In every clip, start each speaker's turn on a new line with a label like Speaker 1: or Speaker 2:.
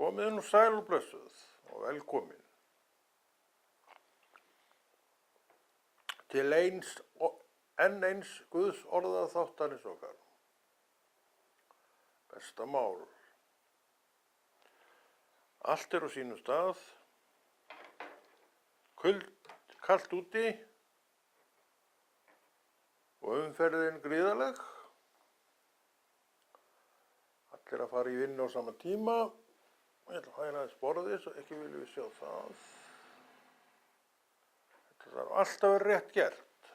Speaker 1: Komið nú sæl og blessuð og velkomin til enn eins Guðs orða þáttarins okkar. Besta mál. Allt á sínum stað, kalt úti og umferðin gríðarleg. Allir að fara í vinnu á sama tíma. Ég ætla að færa aðeins borðið, svo ekki viljum við sjá það. Þetta þarf alltaf að vera rétt gert.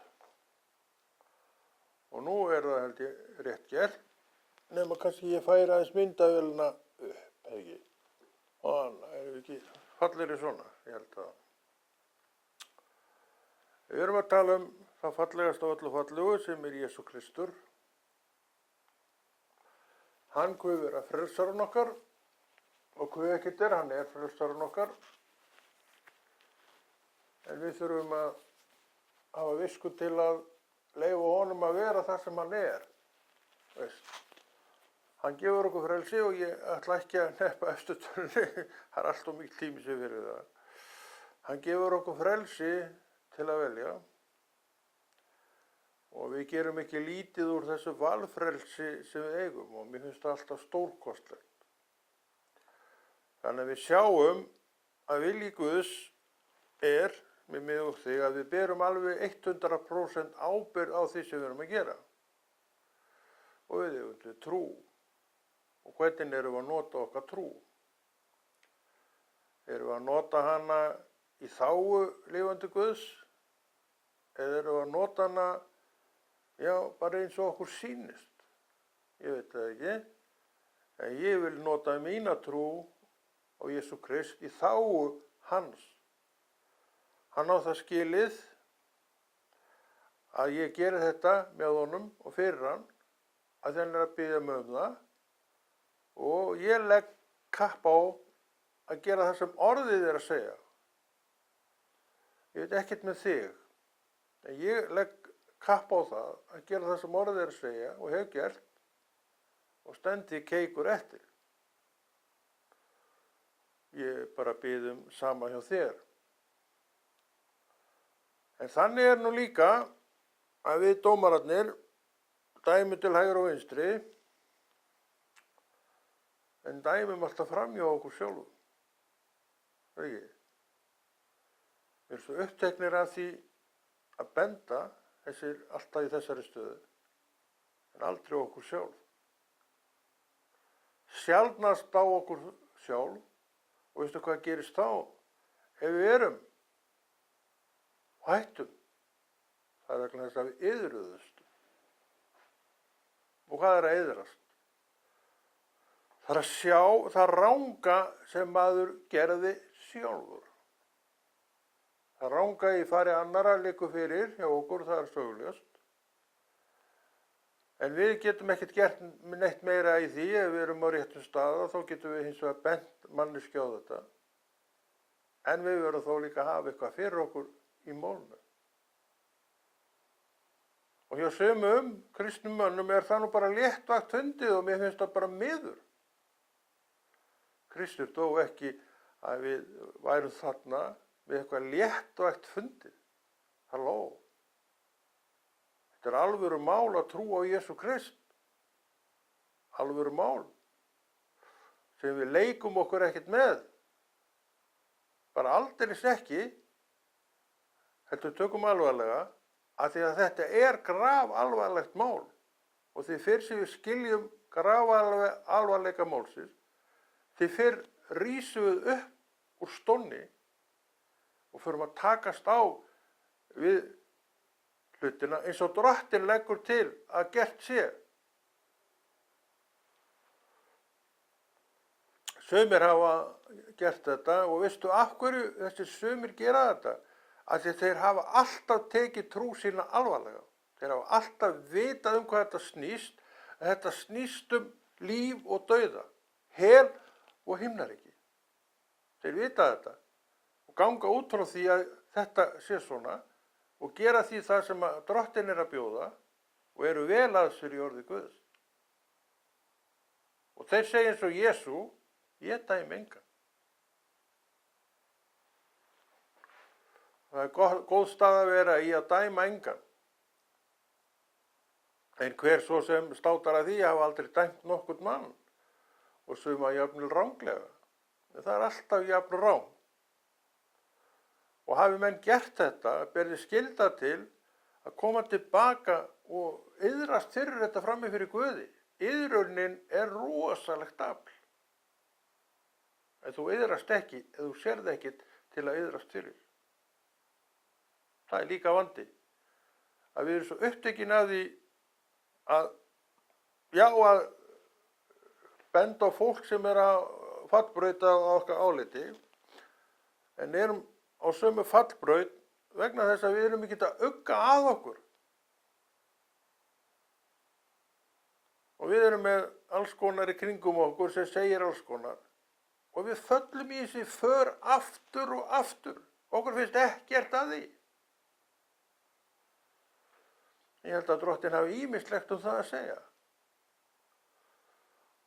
Speaker 1: Og nú það held ég rétt gert, nema kannski ég færa aðeins myndavélina upp, ekki? Og þannig við ekki fallegri svona, ég held að. Við erum að tala það fallegasta af öllu fallegu sem Jesú Kristur. Hann guð vera frelsarinn okkar. Og hvað ekkert hann frelsarinn okkar. En við þurfum að hafa visku til að leyfa honum að vera það sem hann veist. Hann gefur okkur frelsi og ég ætla ekki að neppa eftir tölunni. Það allt of mikil tími sem fyrir það. Hann gefur okkur frelsi til að velja. Og við gerum ekki lítið úr þessu valfrelsi sem við eigum og mér finnst það alltaf stórkostlegt. Þannig að við sjáum að vilji Guðs með mig og þig að við berum alveg 100% ábyrgð á því sem við erum að gera. Og við eigum trú. Og hvernig erum við að nota okkar trú? Erum við að nota hana í þágu lifandi Guðs? Eða erum við að nota hana, bara eins og okkur sýnist? Ég veit það ekki. En ég vil nota mína trú á Jesú Krist í þágu hans. Hann á það skilið að ég geri þetta með honum og fyrir hann að hann að biðja mig það og ég legg kapp á að gera það sem orðið að segja. Ég veit ekkert með þig, en ég legg kapp á það að gera það sem orðið að segja og hef gert og stendi keikur eftir. Ég bara bið sama hjá þér. En þannig nú líka að við dómararnir dæmum til hægri og vinstri en dæmum alltaf fram hjá okkur sjálfum. Það ekki? Við erum svo uppteknir af því að benda alltaf í þessari stöðu en aldrei okkur sjálf. Sjaldnast á okkur sjálf. Og veistu hvað gerist þá? Ef við erum og hættum, það vegna þess að við iðruðustum. Og hvað að iðrast? Það að sjá það ranga sem maður gerði sjálfur. Það ranga í fari annara liggur fyrir hjá okkur, það sögulegast. En við getum ekkert gert neitt meira í því ef við erum á réttum stað og þá getum við hins vegar bent manneskju á þetta. En við verðum þó líka að hafa eitthvað fyrir okkur í málinu. Og hjá sumum kristnum mönnum það nú bara léttvægt fundið og mér finnst það bara miður. Kristur dó ekki að við værum þarna með eitthvað léttvægt fundið. Halló. Þetta alvöru mál að trúa á Jesú Krist. Alvöru mál. Sem við leikum okkur ekkert með. Bara aldeilis ekki. Þetta tökum alvarlega. Af því að þetta grafalvarlegt mál. Og því fyrr sem við skiljum grafalvarleika málsins, því fyrr rísum við upp úr stónni og förum að takast á við hlutina eins og Drottinn leggur til að gert sé. Sumir hafa gert þetta og veistu af hverju þessi sumir gera þetta? Af því þeir hafa alltaf tekið trú sína alvarlega. Þeir hafa alltaf vitað hvað þetta snýst, að þetta snýst líf og dauða, hel og himnaríki. Þeir vita þetta og ganga út frá því að þetta sé svona og gera því það sem Drottinn að bjóða og eru vel að sér í orði Guðs. Og þeir segja eins og Jesú, Ég dæmi engan. Það er góð stað að vera í að dæma engan. En hver svo sem státar að því hafa aldrei dæmt nokkurn mann og suma jafnvel ranglega. En það er alltaf jafn rang. Og hafi menn gert þetta, berði skylda til að koma tilbaka og iðrast fyrir þetta frammi fyrir Guði. Iðrunin er rosalegt afl. En þú iðrast ekki, eða þú sérð ekkit til að iðrast fyrir. Það er líka vandi. Að við erum svo upptekin af því að benda á fólk sem er að fallbrauta á okkar áliti, en erum á sömu fallbraut vegna þess að við erum ekki að ugga að okkur. Og við erum með alls konar í kringum okkur sem segir alls konar. Og við föllum í þessi för aftur og aftur. Okkur finnst ekkert að því. Ég held að Drottinn hafi ýmislegt það að segja.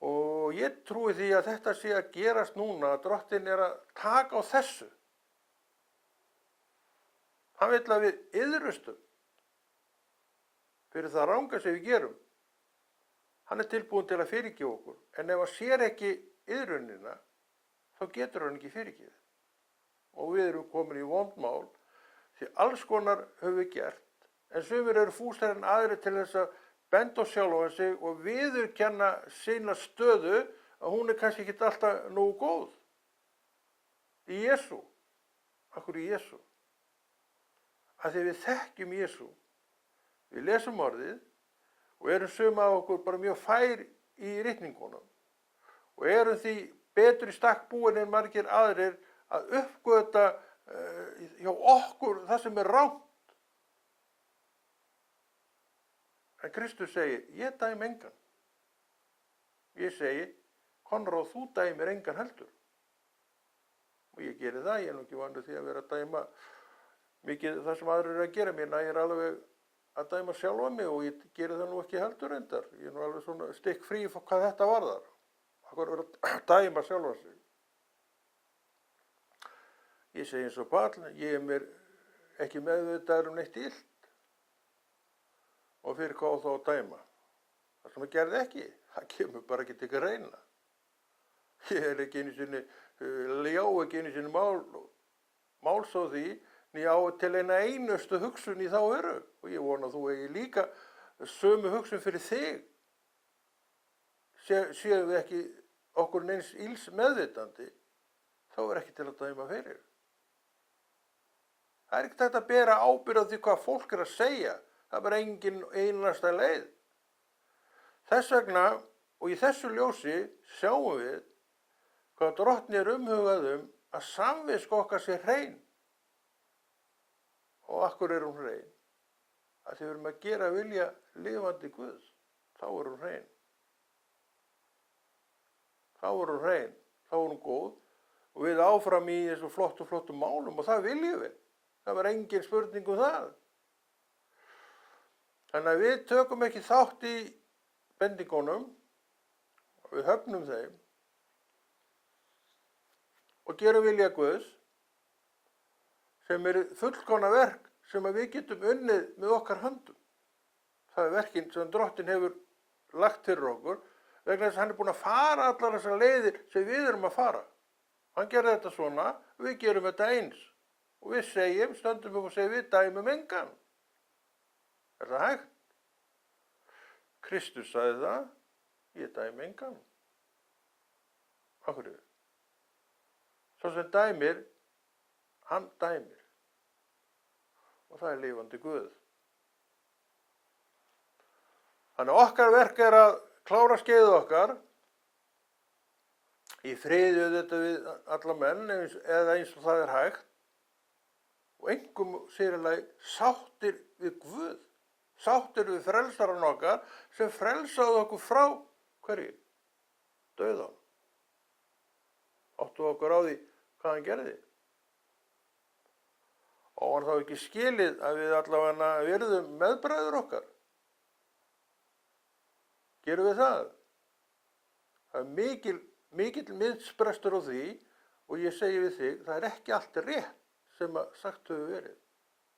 Speaker 1: Og ég trúi því að þetta sé að gerast núna, að Drottinn er að taka á þessu. Hann vill að við iðrustum fyrir það ranga sem við gerum. Hann er tilbúinn til að fyrirgefa okkur, en ef hann sér ekki iðrunina, þá getur hann ekki fyrirgefið. Og við erum komin í vondmál, því alls konar höfum við gert, en sumir eru fúsar en aðrir til þess að benda á sjálfan sig og viðurkenna sína stöðu að hún er kannski ekki alltaf nógu góð. Í Jesú. Akkur í Jesú. Að því við þekkjum Jesú. Við lesum orðið og erum suma af okkur bara mjög fær í ritningunum. Og erum því betur í stakk búin en margir aðrir að uppgöta hjá okkur það sem er rangt. En Kristus segir, ég dæmi engan. Ég segi, Konráð, þú dæmir engan heldur. Og ég geri það, ég er nú ekki vanur því að vera að dæma mikið það sem aðrir eru að gera. Mér nægir alveg að dæma sjálfa mig og ég geri það nú ekki heldur reyndar. Ég er nú alveg svona stikk frí hvað þetta varðar. Það er verið að dæma sjálfa sig. Ég segi eins og Páll, ég er mér ekki meðvitaður neitt illt. Og fyrir hvað þá að dæma. Það sem ég gerði ekki, það kemur bara ekki til greina. Ég er ekki einu sinni, ljá ekki einu sinni máls á því, en ég á til eina einustu hugsun í þá veru. Og ég vona að þú eigi líka sömu hugsun fyrir þig. Séum við ekki okkur neins ills meðvitandi, þá er ekki til að dæma fyrir. Það er ekki þetta að bera ábyrgð á því hvað fólk er að segja. Það er bara engin einasta leið. Þess vegna, og í þessu ljósi, sjáum við hvað Drottinn er umhugað að samviska okkar sé hrein. Og af hverju er hún hrein? Að því við erum að gera vilja lifandi Guðs. Þá er hún hrein. Þá er hún hrein. Þá er hún góð. Og við áfram í þessu flottu málum og það viljum við. Það var engin spurning það. Þannig að við tökum ekki þátt í bendingunum og við höfnum þeim og gerum vilja Guðs sem er fullkomna verk sem að við getum unnið með okkar höndum. Það er verkin sem Drottinn hefur lagt fyrir okkur vegna þess að hann er búinn að fara allar þessar leiðir sem við erum að fara. Hann gerði þetta svona, við gerum þetta eins og við segjum, stöndum upp og segjum við dæmum engan. Er það hægt? Kristus sagði það, ég dæmi engan. Af hverju? Svo sem dæmir, hann dæmir. Og það er lifandi Guð. Þannig okkar verk er að klára skeiðið okkar í friði þetta við alla menn eða eins og það er hægt og engum sérilega sáttir við Guð. Sáttir við frelsarann okkar sem frelsaði okkur frá hverju? Dauðann. Áttu okkur á því hvað hann gerði. Og hann þá ekki skilið að við allavega verðum meðbræður okkar. Gerum við það? Það er mikil mikill misbrestur á því og ég segi við þig, það er ekki allt rétt sem að sagt hefur verið.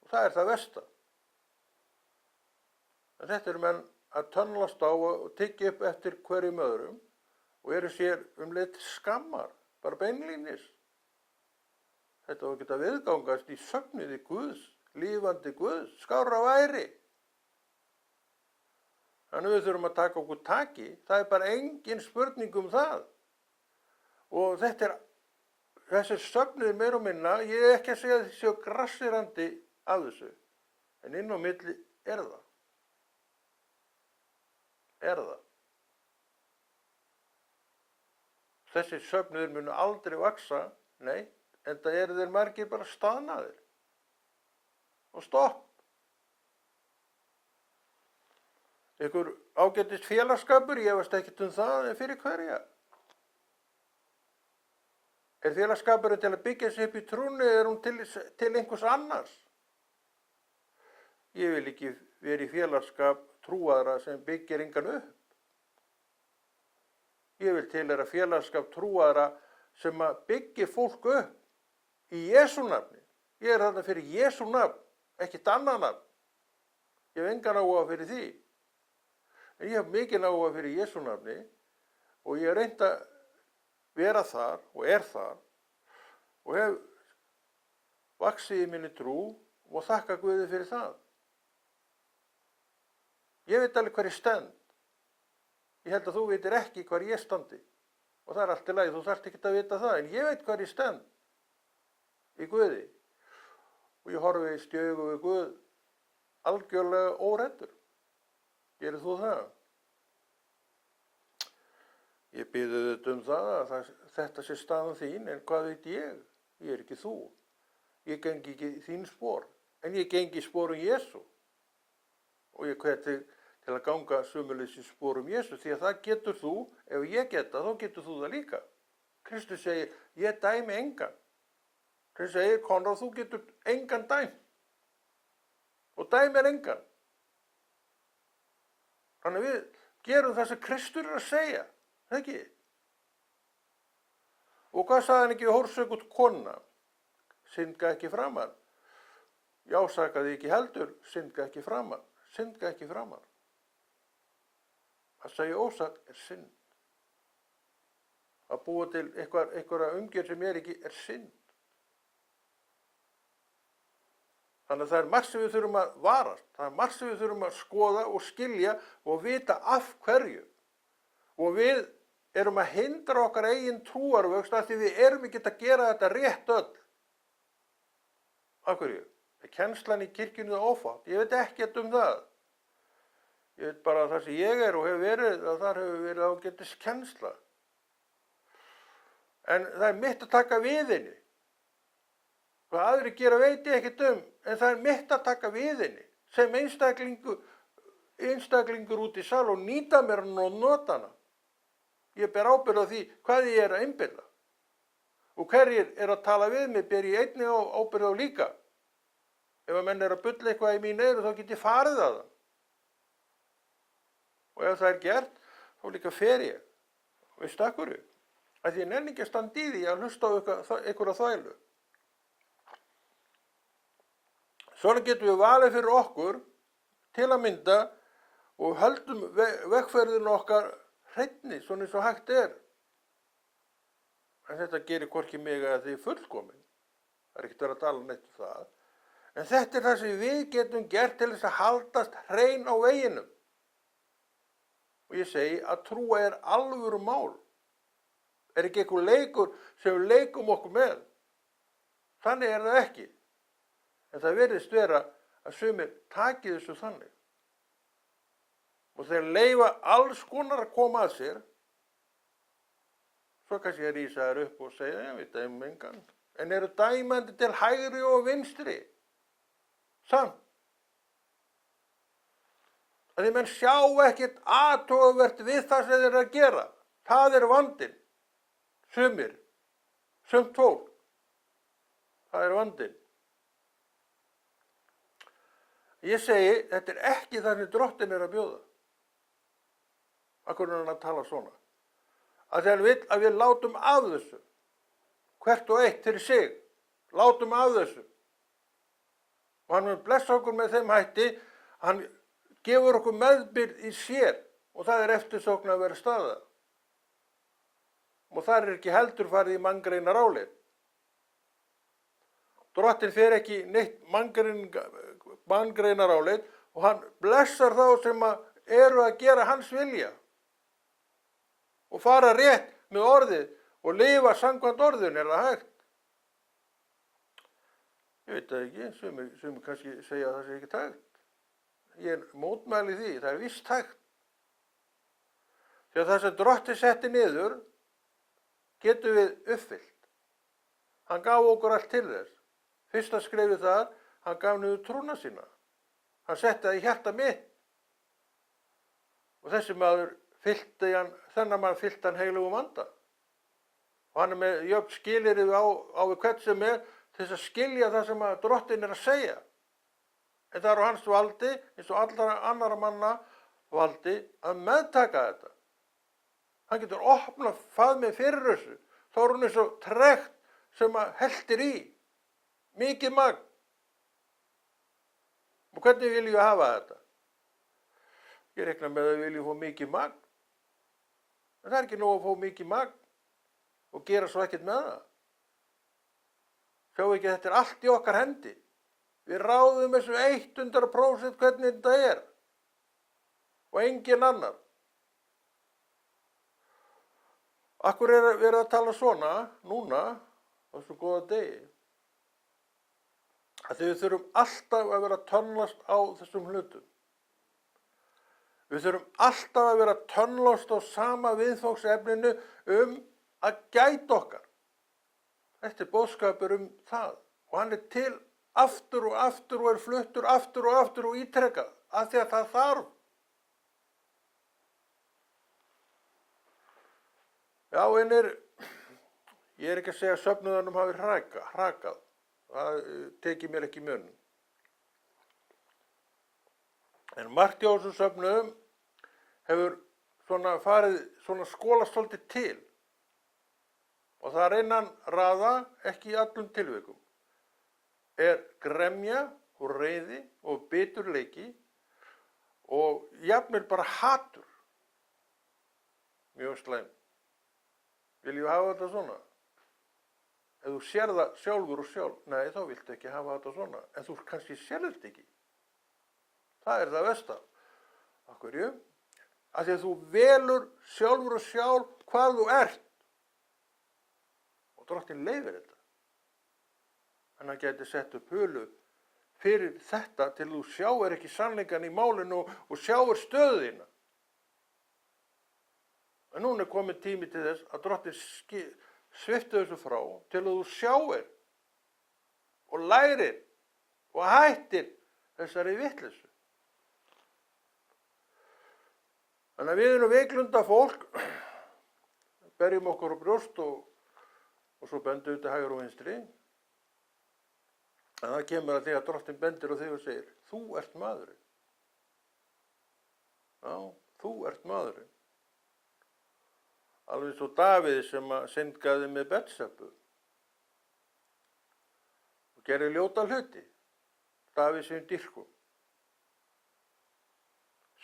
Speaker 1: Og það er það versta. En þetta eru menn að tönnlast á og tyggja upp eftir hverjum öðrum og eru sér leið til skammar, bara beinlínis. Þetta var geta viðgangast í sögnuði Guðs, lifandi Guðs, skárra væri. Þannig við þurfum að taka okkur taki, það er bara engin spurning um það. Og þessi sögnuði meira og minna, ég er ekki að segja að þessi séu grassirandi af þessu, en inn á milli er það. Er það. Þessi söfnuður munu aldrei vaksa, nei, en það eru þeir margir bara staðnaðir. Og stopp. Einhver ágætis félagsskapur, ég veist ekkert það, en fyrir hverja? Er félagsskapurinn til að byggja sig upp í trúnni, er hún til einhvers annars? Ég vil ekki vera í félagsskap trúaðra sem byggir engan upp. Ég vil tilheyra félagsskap trúaðra sem að byggir fólk upp í Jesú nafni. Ég er þarna fyrir Jesú nafn, ekkert annað nafn. Ég hef engan áhuga fyrir því. En ég hef mikinn áhuga fyrir Jesú nafni og ég hef reynt að vera þar og er þar og hef vaxið í minni trú og þakka Guði fyrir það. Ég veit alveg hvar ég stend. Ég held að þú veitir ekki hvar ég standi. Og það er allt í lagi, þú þarft ekki að vita það. En ég veit hvar ég stend í Guði. Og ég horfi í stjögu við Guð algjörlega óhræddur. Gerir þú það? Ég bið auðvitað það að þetta sé staðan þín, en hvað veit ég? Ég er ekki þú. Ég gengi ekki þín spor, en ég gengi sporum Jesú. Og ég hveti til að ganga sömuleiðis í sporum Jesú, því að það getur þú, ef ég geta, þá getur þú það líka. Kristus segir, ég dæmi engan. Kristus segir, Konráð, þú getur engan dæmt. Og dæmir engan. Þannig við gerum það sem Kristur er að segja, ekki? Og hvað sagði hann ekki við hórsökut kona? Syndga ekki framar. Já, sakaði ekki heldur, syndga ekki framar. Syndga ekki framar. Að segja ósatt er synd. Að búa til einhverja umgjörð sem er synd. Þannig að það er margt sem við þurfum að varast. Það er margt sem við þurfum að skoða og skilja og vita af hverju. Og við erum að hindra okkar eigin trúarvöxt af því við erum ekki að gera þetta rétt öll. Af hverju? Er kennslan í kirkjunni ófátt? Ég veit ekkert það. Ég veit bara að það sem ég er og hefur verið, að þar hefur verið ágætis kennsla. En það er mitt að taka við henni. Hvað aðrir gera veit ég ekkert en það er mitt að taka við henni. Sem einstaklingur út í sal og nýta mér og nota hana. Ég ber ábyrgð á því hvað ég er að innbyrða. Og hverjir er að tala við mig, ber ég einnig ábyrgð á líka. Ef að menn er að bulla eitthvað í mín eyru, þá get ég farið að það. Og ef það er gert, þá líka fer ég. Veistu af hverju? Af því ég nenni ekki að standa í því að hlusta á einhverja þvælu. Svona getum við valið fyrir okkur til að mynda og höldum vegferðinu okkar hreinni, svona eins og hægt er. En þetta gerir hvorki mig að því fullkomin. Það er ekkert verið að tala neitt um það. En þetta er það sem við getum gert til þess að haldast hrein á veginum. Og ég segi að trúa er alvöru mál. Er ekki einhver leikur sem við leikum okkur með. Þannig er það ekki. En það virðist vera að sumir taki þessu þannig. Og þeir leyfa alls konar að koma að sér. Svo kannski að rísa þær upp og segja, ég veit dæmum engan. En eru dæmandi til hægri og vinstri. Samt. Að því menn sjá ekkert athugavert við það sem þeir eru að gera. Það er vandinn. Sumir. Sumt fólk. Það er vandinn. Ég segi, þetta er ekki það sem Drottinn er að bjóða. Af hverju er hann að tala svona? að hann vill að við látum af þessu. Hvert og eitt fyrir sig. Látum af þessu. Og hann mun blessa okkur með þeim hætti, hann gefur okkur meðbyrgð í sér og það er eftirsókn að vera staða. Og það er ekki heldur farið í manngreinar álit. Drottinn fer ekki neitt manngreinar álit og hann blessar þá sem eru að gera hans vilja og fara rétt með orðið og lifa samkvæmt orðinu, er það hægt? Ég veit það ekki, sem kannski segja að það sé ekki hægt. Ég mótmæli því, það er víst hægt. Þegar það sem Drottinn setti niður, getum við uppfyllt. Hann gaf okkur allt til þess. Fyrsta skrefið þar, hann gaf niður trúna sína. Hann setti það í hjarta mitt. Og þessi maður þennan mann fyllti hann heilugum anda. Og hann er með jöfn skilyrði á við hvert sem er til þess að skilja það sem að Drottinn er að segja. En það er á hans valdi, eins og allra annara manna valdi, að meðtaka þetta. Hann getur opnað faðmið fyrir þessu. Þá er hún eins og trekt sem að heltir í. Mikið magn. Og hvernig viljum við hafa þetta? Ég reikna með að við viljum fá mikið magn. En það er ekki nóg að fá mikið magn og gera svo ekkert með það. Sjáum ekki að þetta er allt í okkar hendi. Við ráðum þessu 100% hvernig þetta er. Og engin annar. Akkur er verið að tala svona, núna, á svo góða degi. Að við þurfum alltaf að vera að tönnlast á þessum hlutum. Við þurfum alltaf að vera að tönnlast á sama viðfangsefninu að gæta okkar. Þetta er boðskapur það. Og hann er til aftur og aftur og er fluttur aftur og ítrekað. Af því að það þarf. Já, ég er ekki að segja að söfnuðunum hafi hrakað. Það tekið mér ekki í munn. En margt í þessum söfnuðum hefur skólast svolítið til. Og það er innan raða, ekki í allum tilvikum, er gremja og reiði og biturleiki og jafnvel bara hatur. Mjög slæmt. Viljum við hafa þetta svona? Ef þú sér það sjálfur og sjálf, nei, þá viltu ekki hafa þetta svona. En þú kannski sér þetta ekki. Það er það versta. Af hverju? Af því að þú velur sjálfur og sjálf hvað þú ert. Og Drottinn leyfir þetta. En hann gæti sett upp hulu fyrir þetta til þú sjáir ekki sannleikann í málinu og sjáir stöðina. En núna er komin tími til þess að Drottinn sviptu þessu frá til að þú sjáir og lærir og hættir þessari vitleysu. Þannig að við erum veiklunda fólk, berjum okkur á brjóst og svo bendum við til hægri og vinstri. En það kemur að því að Drottinn bendir á þig og segir, þú ert maðurinn. Já, þú ert maðurinn. Alveg svo Davíð sem syndgaði með Betsebu og gerði ljóta hluti. Davíð sem við dýrkum.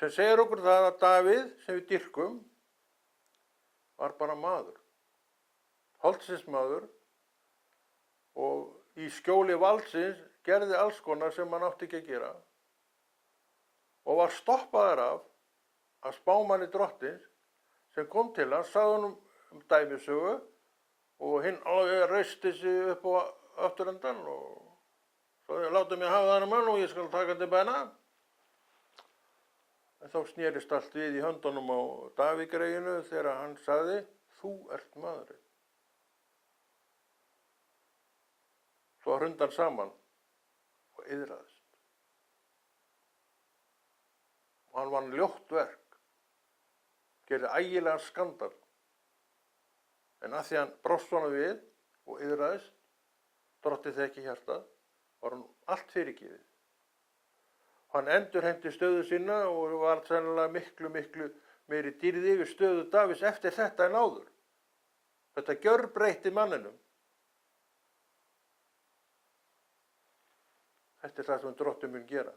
Speaker 1: Sem segir okkur það að Davíð sem við dýrkum var bara maður. Holdsins og í skjóli valdsins gerði alls konar sem hann átti ekki að gera og var stoppaður af spámanni Drottins sem kom til hans, sagði honum dæmisögu og hinn reisti sig upp á afturendan og sagði, láta mig hafa þennan mann og ég skal taka til bæna. En þá snerist allt við í höndunum á Davíð-greyinu þegar hann sagði, þú ert maðurinn. Svo hrundi hann saman og iðraðist. Og hann vann ljótt verk. Gerði ægilegan skandal. En að því hann brást svona við og iðraðist, Drottinn þekki hjartað, var hann allt fyrirgefið. Hann endurheimti stöðu sína og var sennilega miklu meiri dýrð yfir stöðu Davíðs eftir þetta en áður. Þetta gjörbreytti manninum. Þetta er það sem Drottinn mun gera.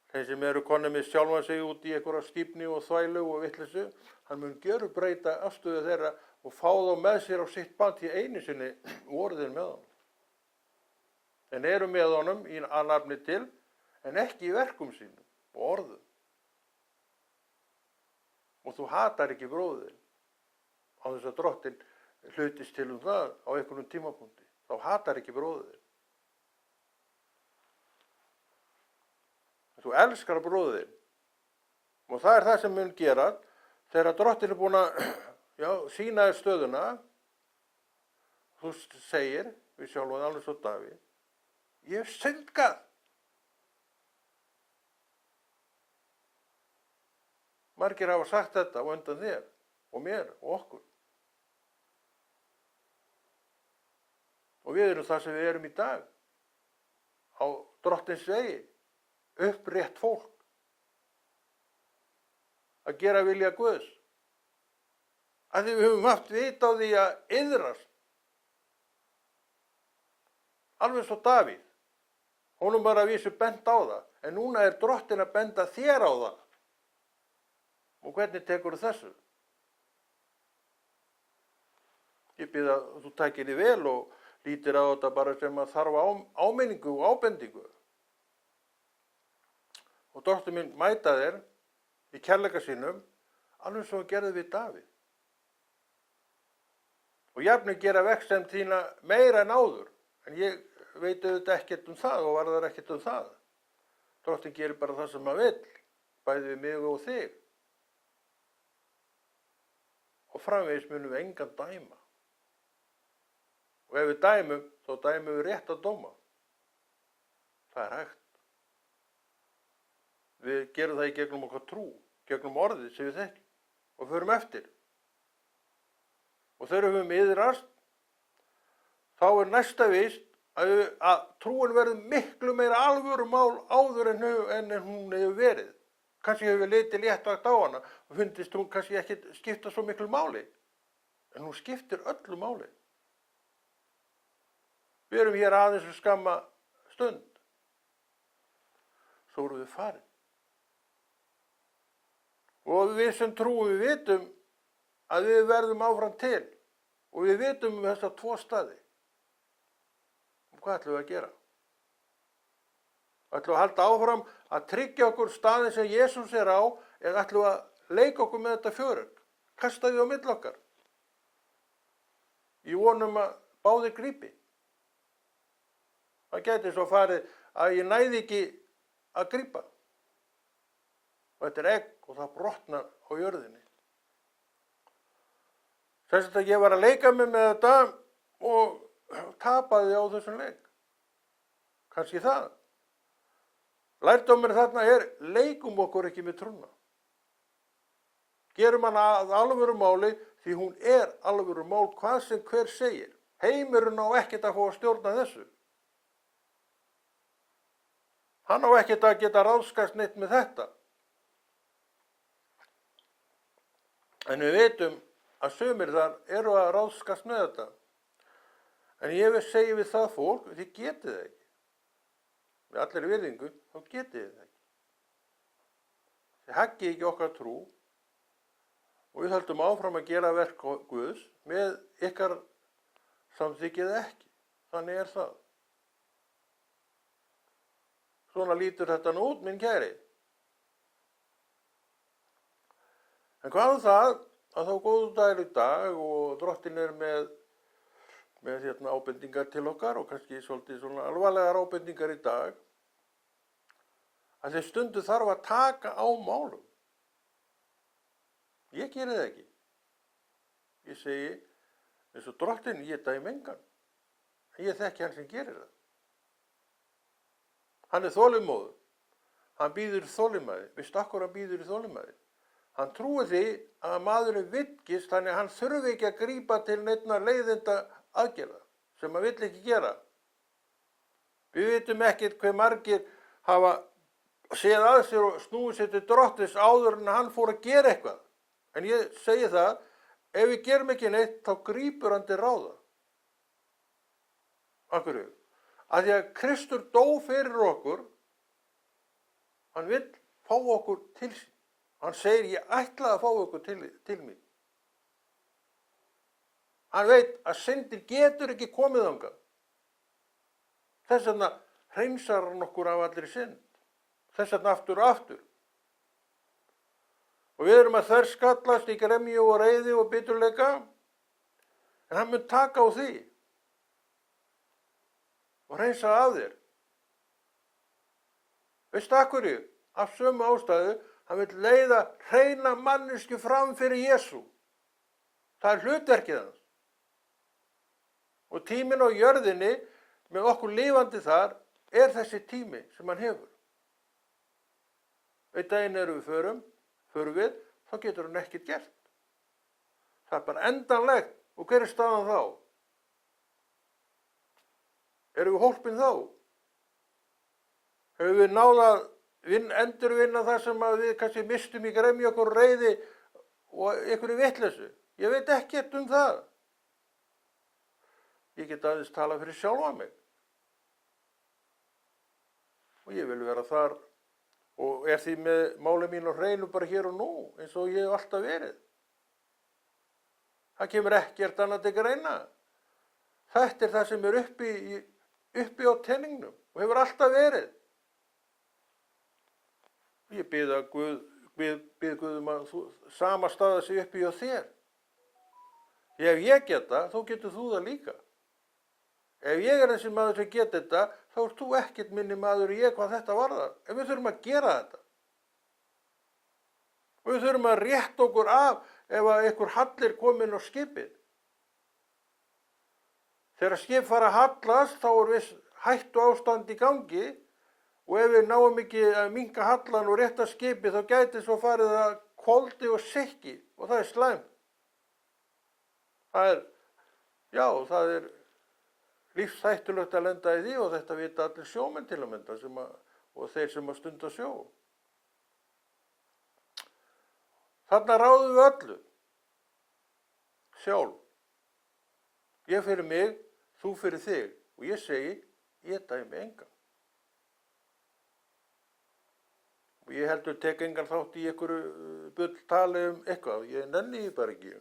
Speaker 1: Þeir sem eru konur með sjálfan sig út í einhverja stífni og þvælu og vitleysu, hann mun gjörbreyta afstöðu þeirra og fá þá með sér á sitt band í einu sinni voru þeir með honum. En eru með honum í nafni til, en ekki í verkum sínum og orðum. Og þú hatar ekki bróðir á þess að Drottinn hlutist til það á einhvern tímapunkti. Þá hatar ekki bróðir. Þú elskar bróðir. Og það er það sem mun gera þegar Drottinn er búin að sýna þér stöðuna. Þú segir við sjálfan alveg svo Davíð, ég hef syndgað. Margir hafa sagt þetta á undan þér og mér og okkur. Og við erum það sem við erum í dag. Á Drottins vegi. Upprétt fólk. Að gera vilja Guðs. Að því við höfum haft vit á því að iðrast. Alveg svo Davíð. Honum var að vísu bent á það. En núna er Drottinn að benda þér á það. Og hvernig tekur þessu? Ég bið að þú takir því vel og lítir á þetta bara sem að þarf áminningu og ábendingu. Og Drottinn minn mæta þér í kærleika sínum alveg svo hann gerði við Davíð. Og jafnvel gera vegsemd þína meira en áður. En ég veit auðvitað ekkert um það og varðar ekkert um það. Drottinn gerir bara það sem hann vill, bæði við mig og þig. Og framvegis munum við engan dæma. Og ef við dæmum, þá dæmum við rétt að dóma. Það er hægt. Við gerum það í gegnum okkar trú, gegnum orðið sem við þekkjum og förum eftir. Og þegar við höfum iðrast, þá er næsta víst að trúin verður miklu meira alvörumál áður en hún hefur verið. Kannski hefur við litið léttvægt á hana og fundist hún kannski ekki skipta svo miklu máli. En hún skiptir öllu máli. Við erum hér aðeins skamma stund. Svo erum við farin. Og við sem trúum við vitum að við verðum áfram til. Og við vitum þessa tvo staði. Og hvað ætlum við að gera? Ætlum við að halda áfram að tryggja okkur staðin sem Jesús er á, eða ætlum við að leika okkur með þetta fjörug, kasta því á milli okkar. Ég vonum að báðir grípi. Það gæti svo farið að ég næði ekki að grípa. Og þetta er egg og það brotnar á jörðinni. Þess að ég var að leika mig með þetta og tapaði á þessum leik. Kannski það. Lærdómur þarna er, leikum okkur ekki með trúna. Gerum hana að alvöru máli því hún er alvöru mál hvað sem hver segir. Heimurinn á ekkert að fá að stjórna þessu. Hann á ekkert að geta ráðskast neitt með þetta. En við veitum að sumir þar eru að ráðskast með þetta. En ég vil segja við það fólk, þið getið það ekki. Með allir virðingu, þá getið þið það ekki. Þið haggið ekki okkar trú og við höldum áfram að gera verk Guðs með ykkar samþykkið ekki. Þannig er það. Svona lítur þetta nú út, minn kæri. En hvað það að þá góðu dagur í dag og Drottinn er með ábendingar til okkar og kannski svolítið svona alvarlegar ábendingar í dag, að þeir stundu þarf að taka á málum. Ég geri það ekki. Ég segi, eins og Drottinn, ég dæmi engan. Ég þekki hann sem gerir það. Hann er þolinmóður. Hann býður þolinmæði. Veistu akkur hann býður í þolinmæði? Hann trúi því að maðurinn vitkist, þannig að hann þurfi ekki að grípa til neinna leiðinda aðgerða sem hann vill ekki gera. Við vitum ekkert hve margir hafa séð að sér og snúið sér til Drottins áður en hann fór að gera eitthvað. En ég segi það ef við gerum ekki neitt, þá grípur hann til ráða. Af hverju? Af því að Kristur dó fyrir okkur, hann vill fá okkur til sín. Hann segir, ég ætla að fá okkur til mín. Hann veit að syndin getur ekki komið þangað. Þess vegna hreinsar hann okkur af allri synd. Þess vegna aftur og aftur. Og við erum að þverskallast í gremju og reiði og biturleika, en hann mun taka á því og hreinsa af þér. Veistu af hverju? Af sömu ástæðu, hann vil leiða hreina mannesku fram fyrir Jesú. Það er hlutverkið hans. Og tíminn á jörðinni, með okkur lifandi þar, er þessi tími sem hann hefur. Einn daginn við förum við, þá getur hann ekkert gert. Það er bara endanlegt. Og hver er staðan þá? Erum við hólpin þá? Hefur við náð að endurvinna það sem að við kannski mistum í gremju okkur reiði og einhverju vitleysu? Ég veit ekkert um það. Ég get aðeins tala fyrir sjálfa mig. Og ég vil vera þar og er því með máli mín á hreinu bara hér og nú, eins og ég hef alltaf verið. Það kemur ekkert annað til greina. Þetta er það sem er uppi á teningnum og hefur alltaf verið. Ég bið Guð að sama staða sig uppi á þér. Ef ég geta, þá getur þú það líka. Ef ég er þessi maður sem geta þetta, þá ert þú ekkert minni maður en ég hvað þetta varðar. En við þurfum að gera þetta. Og við þurfum að rétta okkur af ef að einhver hallir komin á skipið. Þegar skip fara að hallast, þá er viss hættu ástand í gangi og ef við náum ekki að minnka hallan og rétta skipið, þá gæti svo farið að koldi og sikki og það er slæmt. Það er lífshættulegt að lenda í því og þetta vita allir sjómenn til að mynda og þeir sem að stunda sjó. Þarna ráðum við öllu. Sjálf. Ég fyrir mig, þú fyrir þig og ég segi, ég dæmi engan. Og ég heldur tek engan þátt í einhverju bulltali eitthvað. Ég nenni því bara ekki.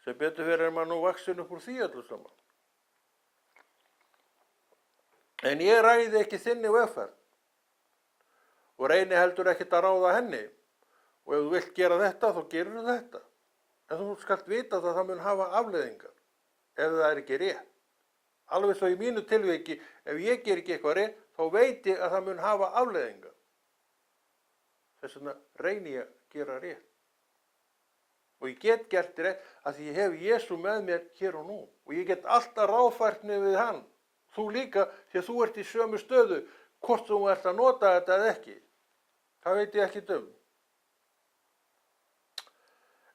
Speaker 1: Sem betur fyrir maður nú vaksin upp úr því öllu saman. En ég ræði ekki þinni vegferð og reyni heldur ekkert að ráða henni og ef þú vilt gera þetta þá gerur þú þetta. En þú skalt vita að það mun hafa afleiðingar ef það er ekki rétt. Alveg svo í mínu tilviki, ef ég ger ekki eitthvað rétt þá veit ég að það mun hafa afleiðingar. Þess vegna reyni ég að gera rétt. Og ég get gert rétt að því ég hef Jesú með mér hér og nú og ég get alltaf ráðfærni við hann. Þú líka, því að þú ert í sömu stöðu, hvort þú ert að nota þetta eða ekki. Það veit ég ekki um.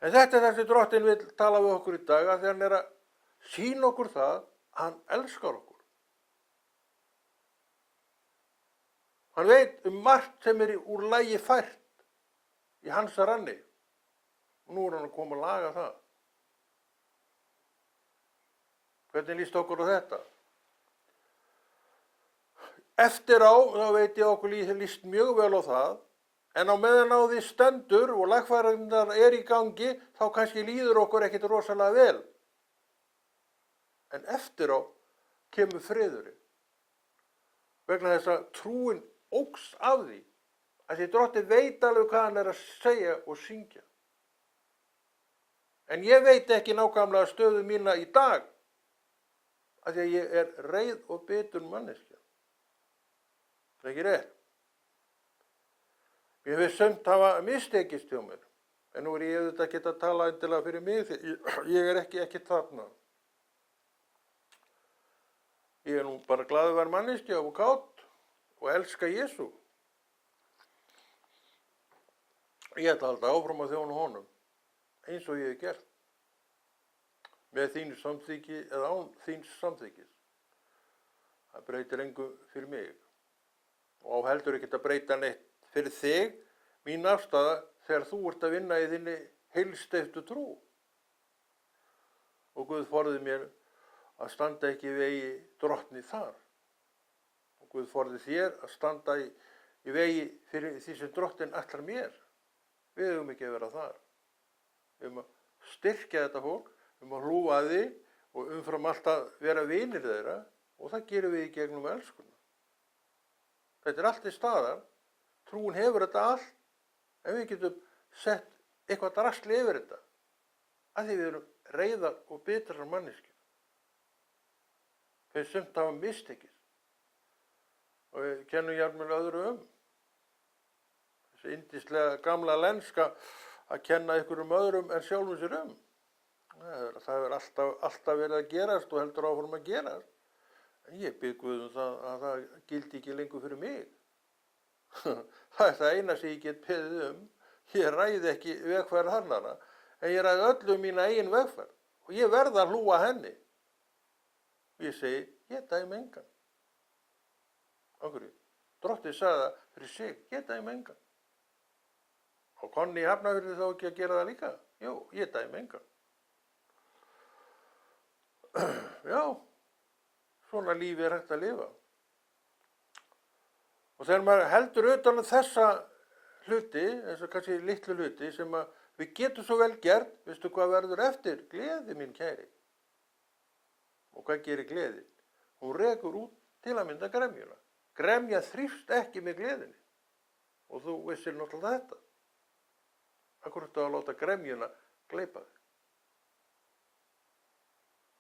Speaker 1: En þetta er það sem Drottinn vill tala við okkur í dag, að því hann er að sýna okkur það, hann elskar okkur. Hann veit margt sem er úr lagi fært í hans ranni. Og nú er hann að koma að laga það. Hvernig líst okkur á þetta? Eftir á, þá veit ég okkur líst mjög vel á það, en á meðan á því stendur og lagfæringar er í gangi, þá kannski líður okkur ekkert rosalega vel. En eftir á kemur friðurinn. Vegna þess að trúin óx af því, að því Drottinn veit alveg hvað hann er að segja og syngja. En ég veit ekki nákvæmlega stöðu mína í dag, að því að ég er reið og bitur manneskja. Það er ekki rétt. Ég hef sumt hafa mistekist hjá mér, en nú er ég auðvitað ekki að tala endilega fyrir mig, ég er ekki þarna. Ég er nú bara glaður að vera manneskja og kát og elska Jesú. Ég ætla að halda áfram að þjóna honum, eins og ég hef gert, með þínu samþykki eða án þíns samþykkis. Það breytir engu fyrir mig. Og á heldur ekki að breyta neitt fyrir þig, mín afstaða, þegar þú ert að vinna í þinni heilsteyptu trú. og Guð forði mér að standa ekki í vegi drottni þar. Og Guð forði þér að standa í vegi fyrir því sem drottin ætlar mér. Við eigum ekki að vera þar. Við eigum að styrkja þetta fólk, við eigum að hlúa að því og umfram allt að vera vinir þeirra og það gerum við í gegnum elskuna. Þetta er allt til staðar. Trúin hefur þetta allt, en við getum sett eitthvað drasli yfir þetta, af því við erum reiðar og bitrar manneskjur. Þeir sumt hafa mistekist og við kennum jafnvel öðru þessi yndislega gamla lenska að kenna einhverjum öðrum en sjálfum sér Það hefur alltaf verið að gerast og heldur áfram að gerast. En ég bið Guð það að það gildi ekki lengur fyrir mig. Það er það eina sem ég get beðið Ég ræði ekki vegferð annarra, en ég ræði öllu mína eigin vegferð og ég verð að hlúa henni. Og ég segi, ég dæmi engan. Af hverju? Drottinn sagði það fyrir sig, ég dæmi engan. Og Konni í Hafnarfirði þá ekki að gera það líka? Jú, ég dæmi engan. Já, svona lífi er hægt að lifa. Og þegar maður heldur utan þessa hluti, þessa kannski litlu hluti, sem að við getum svo vel gert, veistu hvað verður eftir? Gleði mín kæri. Og hvað gerir gleðin? Hún rekur út til að mynda gremjuna. Gremja þrífst ekki með gleðinni. Og þú vissir náttúrulega þetta. Akkur ertu að láta gremjuna gleypa þig.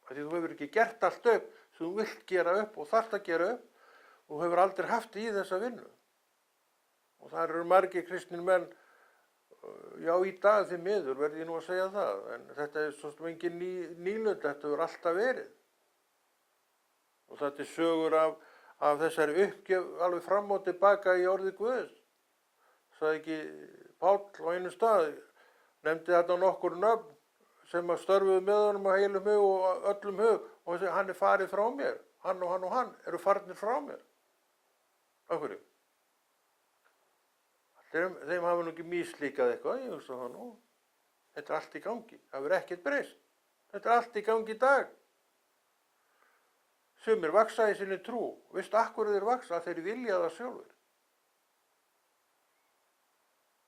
Speaker 1: Því þú hefur ekki gert allt upp sem þú vilt gera upp og þarft að gera upp og hefur aldrei haft í þessa vinnu. Og það eru margir kristnir menn, já í dag því miður verði ég nú að segja það, en þetta er svo sem engin nýlund, þetta hefur alltaf verið. Og þetta er sögur af þessari uppgjöf alveg fram og tilbaka í orði Guðs. Sagði ekki Páll á einu stað, nefndi þetta nokkur nöfn sem að störfuðu með honum á heilum hug og öllum hug og þessi, hann er farið frá mér, hann og hann eru farnir frá mér. Af hverju? Þeim hafa nú ekki mislíkað eitthvað, ég hugsa það nú. Þetta er allt í gangi, það verður ekkert breyst. Þetta er allt í gangi í dag. Sumir vaksa í sinni trú, veistu akkur þeir vaksa, þeir vilja það sjálfur.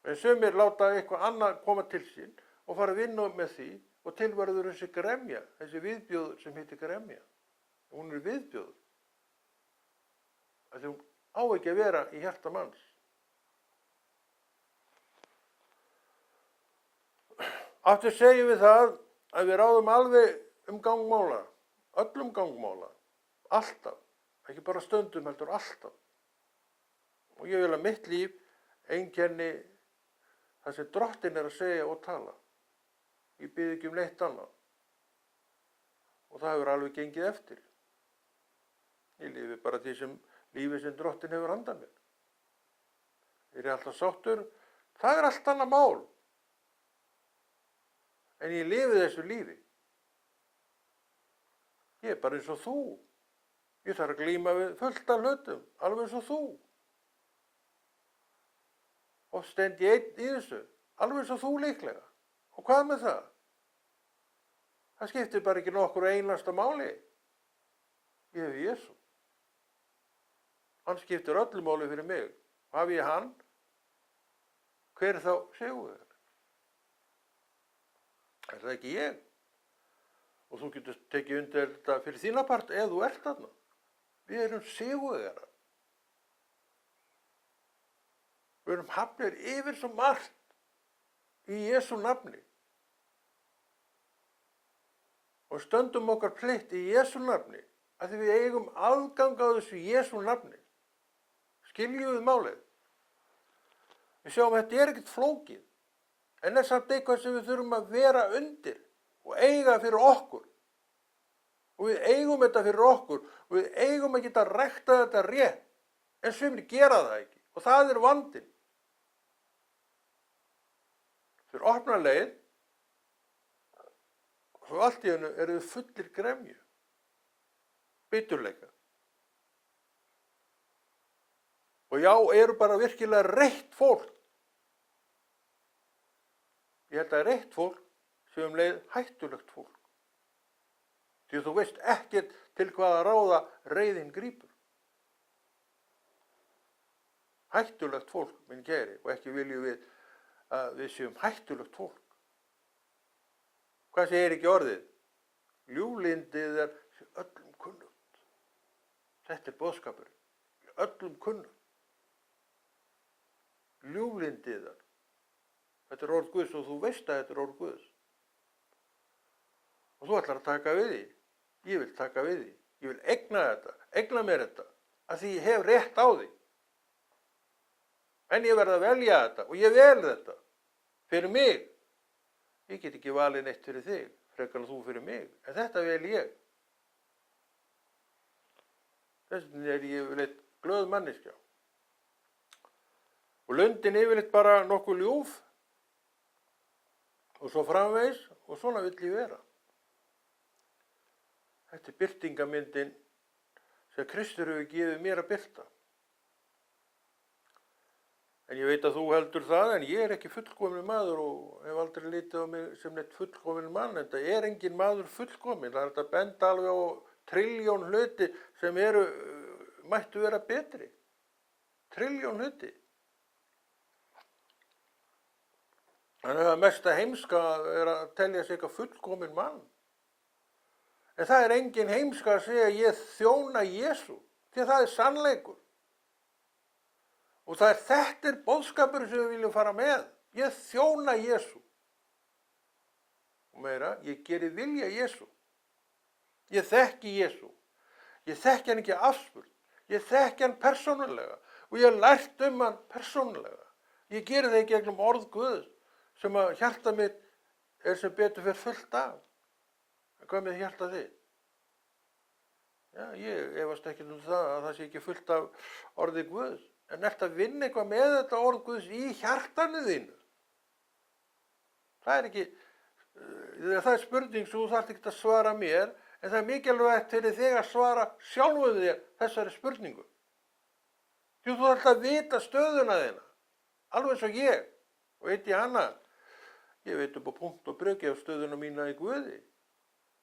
Speaker 1: En sumir láta eitthvað annað koma til sín og fara að vinna með því og tilverður þessi gremja, þessi viðbjóður sem heitir gremja. Hún er viðbjóður. Því hún á ekki að vera í hjarta manns. Aftur segjum við það að við ráðum alveg gangmála, öllum gangmála, alltaf, ekki bara stundum heldur alltaf. Og ég vil að mitt líf einkenni það sem Drottinn er að segja og tala. Ég bið ekki neitt annað. Og það hefur alveg gengið eftir. Ég lifi bara því sem lífið sem Drottinn hefur handað mér. Er ég alltaf sáttur? Það er allt annað mál. En ég lifi þessu lífi. Ég er bara eins og þú. Ég þarf að glíma við fullt af hlutum, alveg eins og þú. Og stend ég einn í þessu, alveg eins og þú líklega. Og hvað með það? Það skiptir bara ekki nokkur einasta máli. Ég hef Jesú. Hann skiptir öllu máli fyrir mig. Hafi ég hann, hver þá sigurvegari? Er það ekki ég? Og þú getur tekið undir þetta fyrir þína part eða þú ert þarna. Við erum sigurvegarar. Við erum hafnir yfir svo margt í Jesú nafni. Og stöndum okkar plikt í Jesú nafni að því við eigum aðgang á þessu Jesú nafni. Skiljum við málið. Við sjáum að þetta er ekkert flókið. En er samt eitthvað sem við þurfum að vera undir og eiga fyrir okkur. Og við eigum þetta fyrir okkur og við eigum að geta rækta þetta rétt. En sumir gera það ekki og það er vandinn. Þeir opna leið og allt í hennu eru þau fullir gremju, biturleika. Og já, eru bara virkilega reitt fólk. Ég held að reitt fólk sé leið hættulegt fólk. Því þú veist ekkert til hvaða ráða reiðin grípur. Hættulegt fólk, minn kæri, og ekki viljum við að við séum hættulegt fólk. Hvað segir ekki orðið? Ljúflyndið öllum kunnugt. Þetta boðskapur. Öllum kunnugt. Ljúflyndið. Þetta orð Guðs og þú veist að þetta orð Guðs. Og þú ætlar að taka við því. Ég vil taka við því. Ég vil egna mér þetta. Af því ég hef rétt á því. En ég verð að velja þetta og ég vel þetta. Fyrir mig. Ég get ekki valið neitt fyrir þig. Frekar en þú fyrir mig. En þetta vel ég. Þess vegna ég yfirleitt glöð manneskja. Og lundin yfirleitt bara nokkuð ljúf. Og svo framvegis. Og svona vill ég vera. Þetta birtingamyndin sem Kristur hefur gefið mér að birta. En ég veit að þú heldur það, en ég ekki fullkominn maður og hef aldrei litið á mig sem neitt fullkominn mann. Þetta engin maður fullkominn. Það þetta benda alveg á trilljón hluti sem mættu vera betri. Trilljón hluti. Þannig að mesta heimska að telja sig eitthvað fullkominn mann. En það engin heimska að segja ég þjóna Jesú, því það sannleikur. Og þetta boðskapur sem við viljum fara með. Ég þjóna Jesú. Og meira, ég geri vilja Jesú. Ég þekki Jesú. Ég þekki hann ekki afspurn. Ég þekki hann persónulega. Og ég hef lært hann persónulega. Ég geri það í gegnum orð Guðs sem að hjarta mitt sem betur fyrir fullt af. Hvað með hjarta þitt? Já, ég efast ekki það að það sé ekki fullt af orði Guðs. En ertu að vinna eitthvað með þetta orð Guðs í hjartanu þínu? Það ekki, það spurning sem þú þarft ekki að svara mér, en það mikilvægt fyrir þig að svara sjálfum þér þessari spurningu. Því þú þarft að vita stöðuna þína, alveg eins og ég, og veit ég hana. Ég veit upp á punkt og prik, ég hef stöðuna mína í Guði,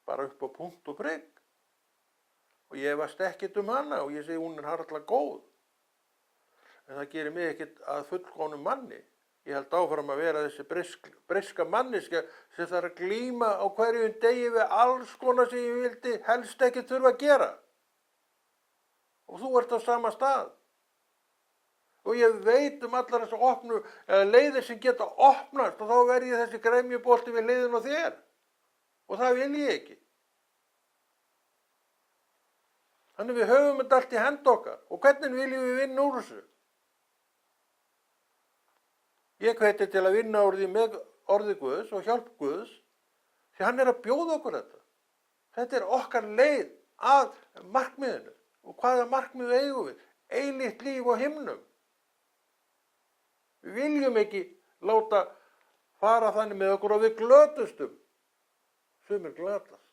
Speaker 1: bara upp á punkt og prik. Og ég efast ekkert hana og ég segi hún harla góð. En það gerir mig ekkert að fullkomnum manni. Ég held áfram að vera þessi breiska manniska sem þarf að glíma á hverjum degi við alls konar sem ég vildi helst ekki þurfa að gera. Og þú ert á sama stað. Og ég veit allar þessar leiðir sem geta opnast og þá verð ég þessi gremjubolti við leiðin á þér. Og það vil ég ekki. Þannig við höfum þetta allt í hend okkar. Og hvernig viljum við vinna úr þessu? Ég hveti til að vinna úr því með orði Guðs og hjálp Guðs, því hann að bjóða okkur þetta. Þetta okkar leið að markmiðinu. Og hvaða markmiðu eigum við? Eilíft líf á himnum. Við viljum ekki láta fara þannig með okkur og við glötustum. Sumir glatast.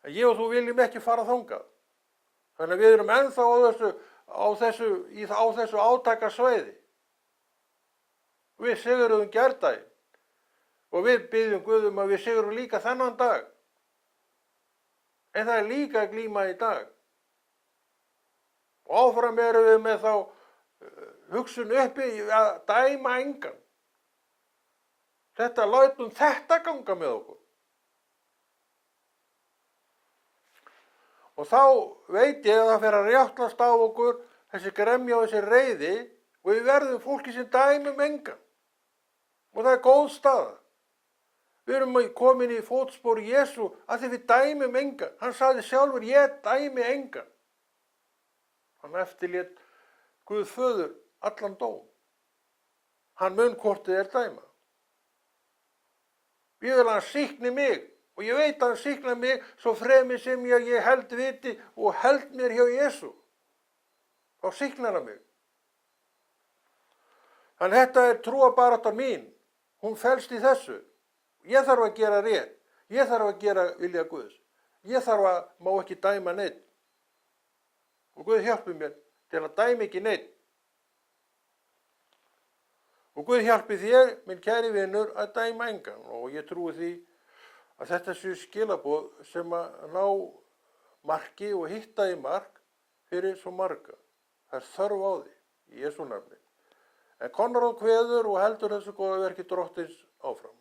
Speaker 1: En ég og þú viljum ekki fara þangað. Þannig að við erum ennþá á þessu átakasvæði. Við sigurum gærdaginn og við byggjum Guð að við sigurum líka þennan dag. En það líka að glíma í dag. Og áfram erum við með þá hugsun uppi að dæma engan. Látum þetta ganga með okkur. Og þá veit ég að það fer að rjáttlast á okkur þessi gremja og þessi reiði og við verðum fólki sem dæmum engan. Og það góð staða. Við erum komin í fótspor Jesú að því við dæmum engan. Hann sagði sjálfur, ég dæmi engan. Hann eftirlét Guð föður allan dóm. Hann mun hvort þið dæma. Ég vil hann sýkni mig og ég veit að hann sýkna mig svo fremi sem ég held viti og held mér hjá Jesú. Þá sýknar hann mig. Þannig þetta trúarbaráttan mín. Hún felst í þessu. Ég þarf að gera rétt. Ég þarf að gera vilja Guðs. Ég má ekki dæma neitt. Og Guð hjálpi mér til að dæma ekki neitt. Og Guð hjálpi þér, minn kæri vinur, að dæma engan. Og ég trúi því að þetta séu skilaboð sem að ná marki og hitta í mark fyrir svo marga. Það er þörf á því, í Jesú nafni. En Konráð kveður og heldur þessu góða verki Drottins áfram.